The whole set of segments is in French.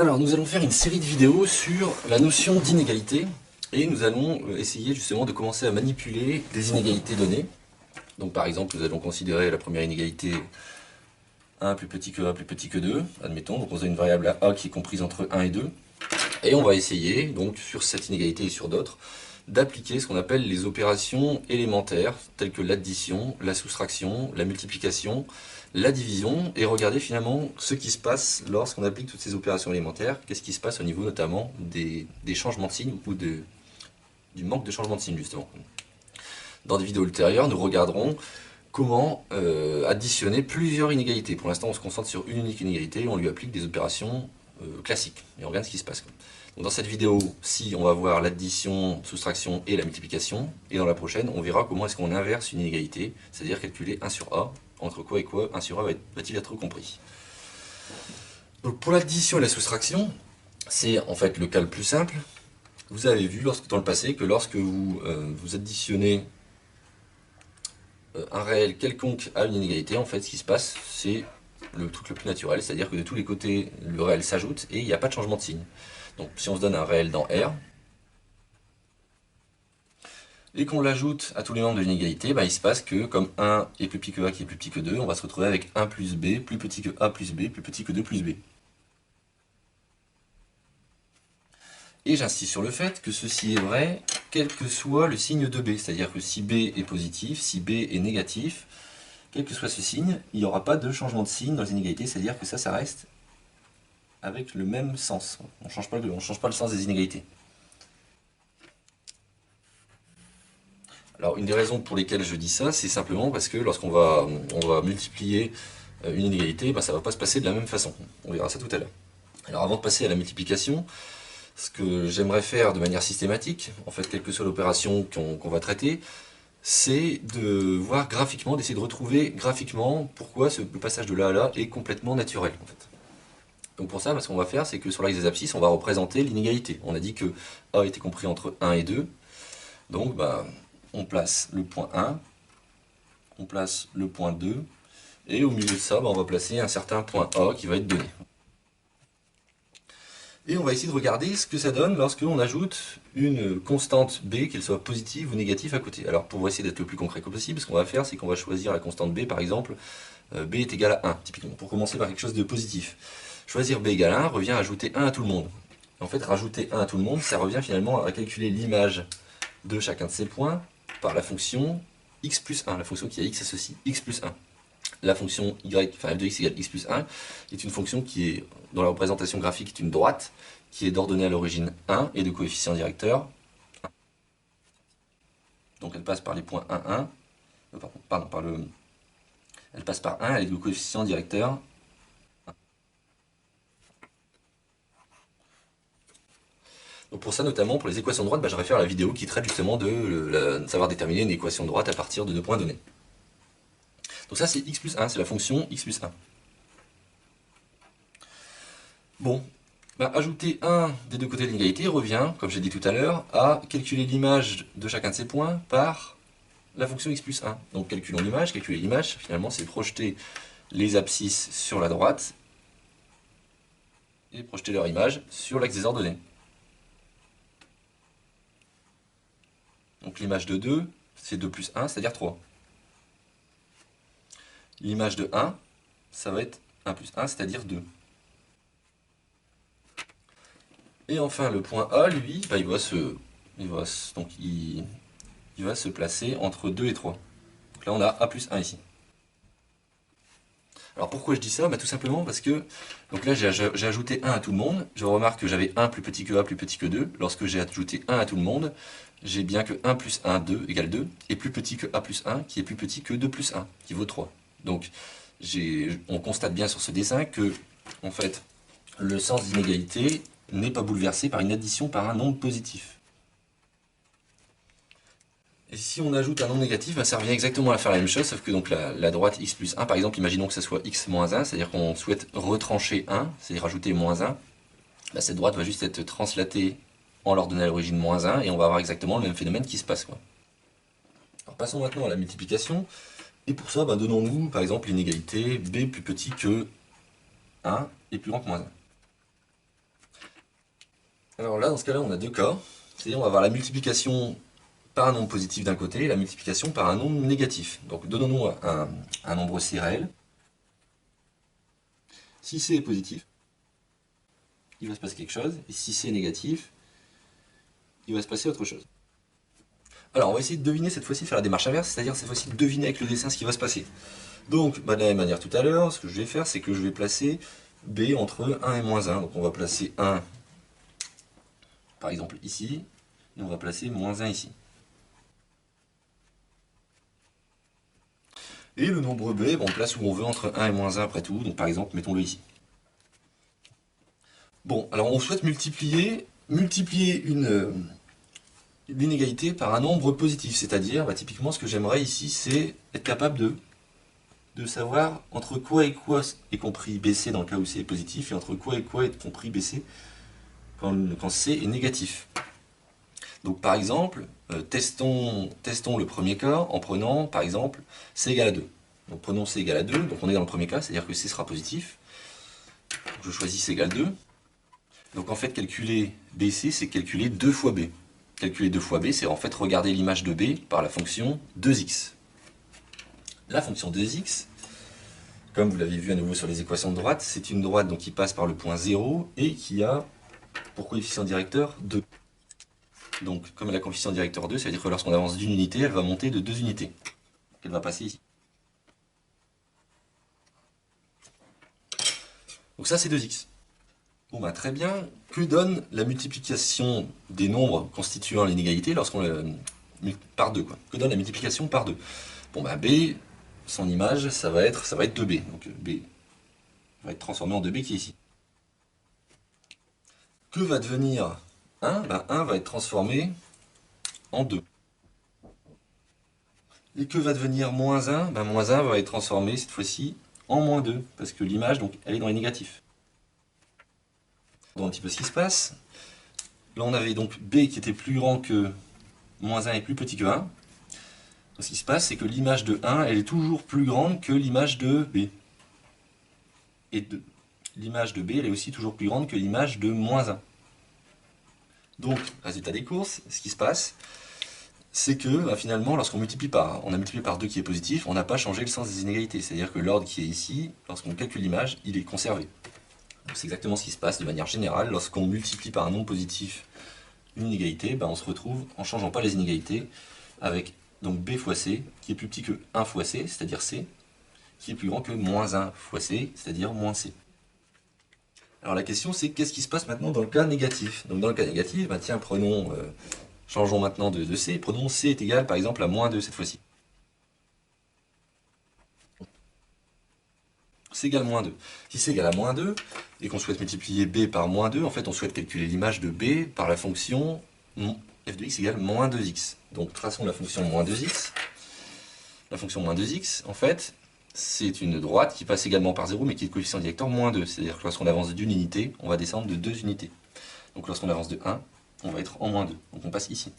Alors, nous allons faire une série de vidéos sur la notion d'inégalité et nous allons essayer justement de commencer à manipuler des inégalités données. Donc, par exemple, nous allons considérer la première inégalité 1 plus petit que 1 plus petit que 2, admettons. Donc, on a une variable a qui est comprise entre 1 et 2. Et on va essayer, donc, sur cette inégalité et sur d'autres, d'appliquer ce qu'on appelle les opérations élémentaires, telles que l'addition, la soustraction, la multiplication, la division, et regarder finalement ce qui se passe lorsqu'on applique toutes ces opérations élémentaires, qu'est-ce qui se passe au niveau notamment des changements de signe ou du manque de changement de signe justement. Dans des vidéos ultérieures, nous regarderons comment additionner plusieurs inégalités. Pour l'instant, on se concentre sur une unique inégalité et on lui applique des opérations classiques, et on regarde ce qui se passe. Donc dans cette vidéo-ci, on va voir l'addition, soustraction et la multiplication. Et dans la prochaine, on verra comment est-ce qu'on inverse une inégalité, c'est-à-dire calculer 1 sur A. Entre quoi et quoi 1 sur A va-t-il être compris? Donc pour l'addition et la soustraction, c'est en fait le cas le plus simple. Vous avez vu dans le passé que lorsque vous additionnez un réel quelconque à une inégalité, en fait ce qui se passe, c'est le truc le plus naturel, c'est-à-dire que de tous les côtés, le réel s'ajoute et il n'y a pas de changement de signe. Donc si on se donne un réel dans R, et qu'on l'ajoute à tous les membres de l'inégalité, il se passe que comme 1 est plus petit que A qui est plus petit que 2, on va se retrouver avec 1 plus B, plus petit que A plus B, plus petit que 2 plus B. Et j'insiste sur le fait que ceci est vrai quel que soit le signe de B, c'est-à-dire que si B est positif, si B est négatif, quel que soit ce signe, il n'y aura pas de changement de signe dans les inégalités, c'est-à-dire que ça reste avec le même sens. On ne change pas le sens des inégalités. Alors une des raisons pour lesquelles je dis ça, c'est simplement parce que lorsqu'on va multiplier une inégalité, ça ne va pas se passer de la même façon. On verra ça tout à l'heure. Alors avant de passer à la multiplication, ce que j'aimerais faire de manière systématique, en fait quelle que soit l'opération qu'on va traiter, c'est de voir graphiquement, d'essayer de retrouver graphiquement pourquoi le passage de là à là est complètement naturel. En fait. Donc pour ça, ce qu'on va faire, c'est que sur l'axe des abscisses, on va représenter l'inégalité. On a dit que A était compris entre 1 et 2, donc on place le point 1, on place le point 2, et au milieu de ça, on va placer un certain point A qui va être donné. Et on va essayer de regarder ce que ça donne lorsque l'on ajoute une constante B, qu'elle soit positive ou négative à côté. Alors pour essayer d'être le plus concret que possible, ce qu'on va faire, c'est qu'on va choisir la constante B, par exemple, B est égal à 1, typiquement, pour commencer par quelque chose de positif. Choisir B égale 1 revient à ajouter 1 à tout le monde. En fait, rajouter 1 à tout le monde, ça revient finalement à calculer l'image de chacun de ces points par la fonction x plus 1, la fonction qui a x associe x plus 1. La fonction y, enfin f de x égale x plus 1, est une fonction qui est, dans la représentation graphique, est une droite, qui est d'ordonnée à l'origine 1 et de coefficient directeur 1. Donc elle passe par les points 1, 1, elle passe par 1, elle est de coefficient directeur 1. Donc pour ça, notamment, pour les équations de droite, je réfère à la vidéo qui traite justement de savoir déterminer une équation de droite à partir de 2 points donnés. Donc ça, c'est x plus 1, c'est la fonction x plus 1. Bon, ajouter 1 des deux côtés de l'égalité revient, comme j'ai dit tout à l'heure, à calculer l'image de chacun de ces points par la fonction x plus 1. Donc calculer l'image, finalement, c'est projeter les abscisses sur la droite et projeter leur image sur l'axe des ordonnées. Donc l'image de 2, c'est 2 plus 1, c'est-à-dire 3. L'image de 1, ça va être 1 plus 1, c'est-à-dire 2. Et enfin, le point A, lui, il va se placer entre 2 et 3. Donc là, on a A plus 1 ici. Alors pourquoi je dis ça? Tout simplement parce que donc là, j'ai ajouté 1 à tout le monde. Je remarque que j'avais 1 plus petit que A plus petit que 2. Lorsque j'ai ajouté 1 à tout le monde, j'ai bien que 1 plus 1, 2 égale 2, et plus petit que A plus 1, qui est plus petit que 2 plus 1, qui vaut 3. Donc on constate bien sur ce dessin que, en fait, le sens d'inégalité n'est pas bouleversé par une addition par un nombre positif. Et si on ajoute un nombre négatif, ça revient exactement à faire la même chose, sauf que donc la droite x plus 1, par exemple, imaginons que ce soit x moins 1, c'est-à-dire qu'on souhaite retrancher 1, c'est-à-dire rajouter moins 1, cette droite va juste être translatée en l'ordonnée à l'origine moins 1, et on va avoir exactement le même phénomène qui se passe. Alors passons maintenant à la multiplication, et pour ça, donnons-nous par exemple l'inégalité b plus petit que 1 et plus grand que moins 1. Alors là, dans ce cas-là, on a deux cas. C'est-à-dire on va avoir la multiplication par un nombre positif d'un côté et la multiplication par un nombre négatif. Donc donnons-nous un nombre C réel. Si C est positif, il va se passer quelque chose. Et si C est négatif, il va se passer autre chose. Alors on va essayer de deviner cette fois-ci, faire la démarche inverse, c'est-à-dire cette fois-ci de deviner avec le dessin ce qui va se passer. Donc de la même manière tout à l'heure, ce que je vais faire, c'est que je vais placer B entre 1 et moins 1. Donc on va placer 1 par exemple ici, et on va placer moins 1 ici. Et le nombre B, on le place où on veut entre 1 et moins 1 après tout, donc par exemple mettons-le ici. Bon, alors on souhaite multiplier une inégalité par un nombre positif, c'est-à-dire typiquement ce que j'aimerais ici c'est être capable de savoir entre quoi et quoi est compris BC dans le cas où C est positif et entre quoi et quoi est compris BC quand C est négatif. Donc par exemple, testons le premier cas en prenant par exemple C égale à 2. Donc prenons C égale à 2, donc on est dans le premier cas, c'est-à-dire que C sera positif. Donc je choisis C égale 2. Donc en fait calculer BC c'est calculer 2 fois B. Calculer 2 fois B c'est en fait regarder l'image de B par la fonction 2x. La fonction 2x, comme vous l'avez vu à nouveau sur les équations de droite, c'est une droite donc, qui passe par le point 0 et qui a pour coefficient directeur 2. Donc comme elle a coefficient directeur 2, ça veut dire que lorsqu'on avance d'une unité, elle va monter de 2 unités. Elle va passer ici. Donc ça c'est 2x. Bon bah très bien, que donne la multiplication des nombres constituant l'inégalité lorsqu'on par 2 quoi. Que donne la multiplication par 2? Bon bah B, son image, ça va être 2B. Donc B va être transformé en 2B qui est ici. Que va devenir 1? Ben 1 va être transformé en 2. Et que va devenir moins 1? Ben moins 1 va être transformé cette fois-ci en moins 2, parce que l'image, donc, elle est dans les négatifs. Donc un petit peu ce qui se passe. Là on avait donc B qui était plus grand que moins 1 et plus petit que 1. Donc, ce qui se passe, c'est que l'image de 1, elle est toujours plus grande que l'image de B. Et l'image de B, elle est aussi toujours plus grande que l'image de moins 1. Donc, résultat des courses, ce qui se passe, c'est que finalement, lorsqu'on multiplie on a multiplié par 2 qui est positif, on n'a pas changé le sens des inégalités. C'est-à-dire que l'ordre qui est ici, lorsqu'on calcule l'image, il est conservé. C'est exactement ce qui se passe de manière générale. Lorsqu'on multiplie par un nombre positif une inégalité, on se retrouve, en ne changeant pas les inégalités, avec donc B fois C, qui est plus petit que 1 fois C, c'est-à-dire C, qui est plus grand que moins 1 fois C, c'est-à-dire moins C. Alors la question c'est qu'est-ce qui se passe maintenant dans le cas négatif? Donc dans le cas négatif, tiens, changeons maintenant de C, prenons C est égal par exemple à moins 2 cette fois-ci. C égale moins 2. Si C égale à moins 2, et qu'on souhaite multiplier B par moins 2, en fait on souhaite calculer l'image de B par la fonction f de x égale moins 2x. Donc traçons la fonction moins 2x. La fonction moins 2x, en fait, c'est une droite qui passe également par 0, mais qui est de coefficient directeur moins 2. C'est-à-dire que lorsqu'on avance d'une unité, on va descendre de 2 unités. Donc lorsqu'on avance de 1, on va être en moins 2. Donc on passe ici.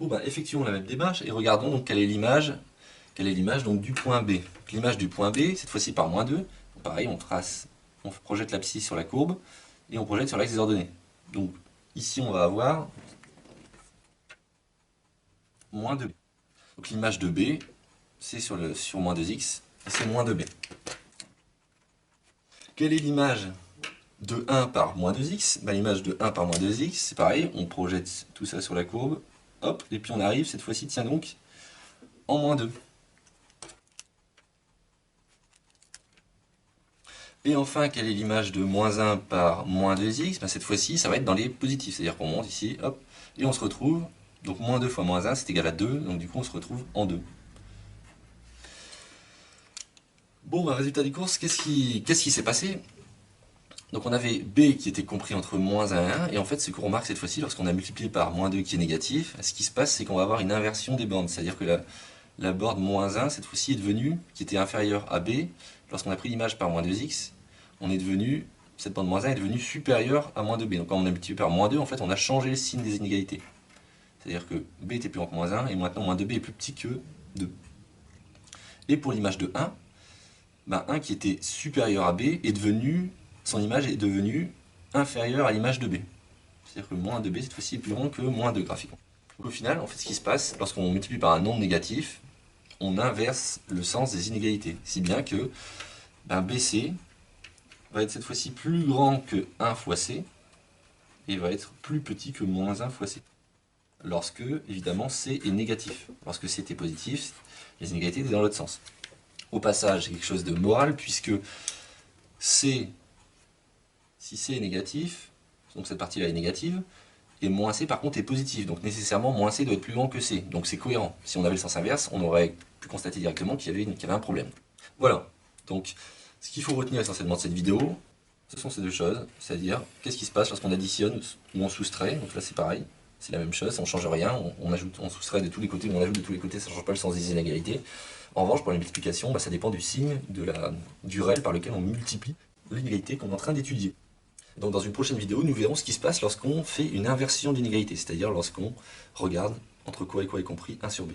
Bon effectuons la même démarche et regardons donc quelle est l'image donc du point B. L'image du point B, cette fois-ci par moins 2, pareil, on projette l'abscisse sur la courbe et on projette sur l'axe des ordonnées. Donc ici on va avoir moins 2B. Donc l'image de B, c'est sur moins 2x, et c'est moins 2B. Quelle est l'image de 1 par moins 2x? L'image de 1 par moins 2x, c'est pareil, on projette tout ça sur la courbe, hop, et puis on arrive cette fois-ci, tiens donc, en moins 2. Et enfin, quelle est l'image de moins 1 par moins 2x? Cette fois-ci, ça va être dans les positifs, c'est-à-dire qu'on monte ici, hop, et on se retrouve, donc moins 2 fois moins 1, c'est égal à 2, donc du coup on se retrouve en 2. Bon, résultat des courses, qu'est-ce qui s'est passé? Donc on avait B qui était compris entre moins 1 et 1, et en fait ce qu'on remarque cette fois-ci, lorsqu'on a multiplié par moins 2 qui est négatif, ce qui se passe c'est qu'on va avoir une inversion des bornes, c'est-à-dire que la borne moins 1 cette fois-ci est devenue, qui était inférieure à B, lorsqu'on a pris l'image par moins 2x, cette borne moins 1 est devenue supérieure à moins 2B. Donc quand on a multiplié par moins 2, en fait on a changé le signe des inégalités. C'est-à-dire que B était plus grand que moins 1, et maintenant moins 2B est plus petit que 2. Et pour l'image de 1, ben, 1 qui était supérieur à B est devenu, son image est devenue inférieure à l'image de B. C'est-à-dire que moins 2B cette fois-ci est plus grand que moins 2 graphiquement. Donc au final, en fait, ce qui se passe, lorsqu'on multiplie par un nombre négatif, on inverse le sens des inégalités. Si bien que ben, BC va être cette fois-ci plus grand que 1 fois C et va être plus petit que moins 1 fois C. Lorsque, évidemment, C est négatif. Lorsque C était positif, les inégalités étaient dans l'autre sens. Au passage, c'est quelque chose de moral, puisque C, si C est négatif, donc cette partie-là est négative, et moins C par contre est positif, donc nécessairement moins C doit être plus grand que C, donc c'est cohérent. Si on avait le sens inverse, on aurait pu constater directement qu'il y avait un problème. Voilà, donc ce qu'il faut retenir essentiellement de cette vidéo, ce sont ces deux choses, c'est-à-dire qu'est-ce qui se passe lorsqu'on additionne ou on soustrait, donc là c'est pareil, c'est la même chose, on ne change rien, on soustrait de tous les côtés, ou on ajoute de tous les côtés, ça ne change pas le sens des inégalités. En revanche, pour la multiplication, ça dépend du signe, du réel par lequel on multiplie l'inégalité qu'on est en train d'étudier. Donc dans une prochaine vidéo, nous verrons ce qui se passe lorsqu'on fait une inversion d'inégalité, c'est-à-dire lorsqu'on regarde entre quoi et quoi est compris 1 sur B.